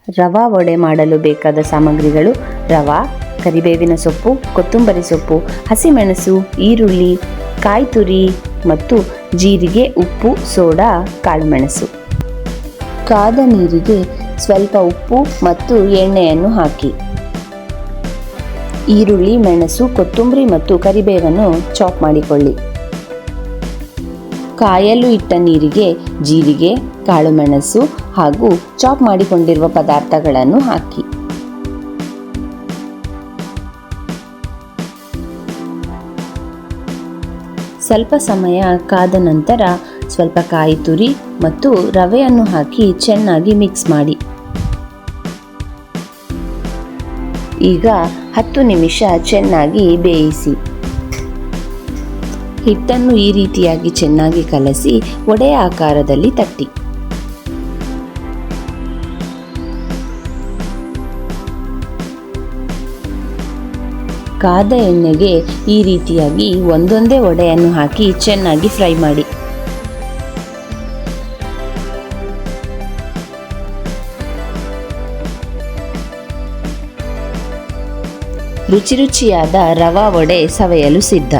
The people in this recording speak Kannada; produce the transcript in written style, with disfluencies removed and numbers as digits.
ರವಾ ವಡೆ ಮಾಡಲು ಬೇಕಾದ ಸಾಮಗ್ರಿಗಳು: ರವಾ, ಕರಿಬೇವಿನ ಸೊಪ್ಪು, ಕೊತ್ತಂಬರಿ ಸೊಪ್ಪು, ಹಸಿಮೆಣಸು, ಈರುಳ್ಳಿ, ಕಾಯಿ ತುರಿ ಮತ್ತು ಜೀರಿಗೆ, ಉಪ್ಪು, ಸೋಡಾ, ಕಾಳುಮೆಣಸು. ಕಾದ ನೀರಿಗೆ ಸ್ವಲ್ಪ ಉಪ್ಪು ಮತ್ತು ಎಣ್ಣೆಯನ್ನು ಹಾಕಿ ಈರುಳ್ಳಿ, ಮೆಣಸು, ಕೊತ್ತಂಬರಿ ಮತ್ತು ಕರಿಬೇವನ್ನು ಚಾಪ್ ಮಾಡಿಕೊಳ್ಳಿ. ಕಾಯಲು ಇಟ್ಟ ನೀರಿಗೆ ಜೀರಿಗೆ, ಕಾಳುಮೆಣಸು ಹಾಗೂ ಚಾಪ್ ಮಾಡಿಕೊಂಡಿರುವ ಪದಾರ್ಥಗಳನ್ನು ಹಾಕಿ. ಸ್ವಲ್ಪ ಸಮಯ ಕಾದ ನಂತರ ಸ್ವಲ್ಪ ಕಾಯಿ ತುರಿ ಮತ್ತು ರವೆಯನ್ನು ಹಾಕಿ ಚೆನ್ನಾಗಿ ಮಿಕ್ಸ್ ಮಾಡಿ. ಈಗ 10 ನಿಮಿಷ ಚೆನ್ನಾಗಿ ಬೇಯಿಸಿ. ಹಿಟ್ಟನ್ನು ಈ ರೀತಿಯಾಗಿ ಚೆನ್ನಾಗಿ ಕಲಸಿ ವಡೆಯ ಆಕಾರದಲ್ಲಿ ತಟ್ಟಿ. ಕಾದ ಎಣ್ಣೆಗೆ ಈ ರೀತಿಯಾಗಿ ಒಂದೊಂದೇ ವಡೆಯನ್ನು ಹಾಕಿ ಚೆನ್ನಾಗಿ ಫ್ರೈ ಮಾಡಿ. ರುಚಿಯಾದ ರವಾ ವಡೆ ಸವಿಯಲು ಸಿದ್ಧ.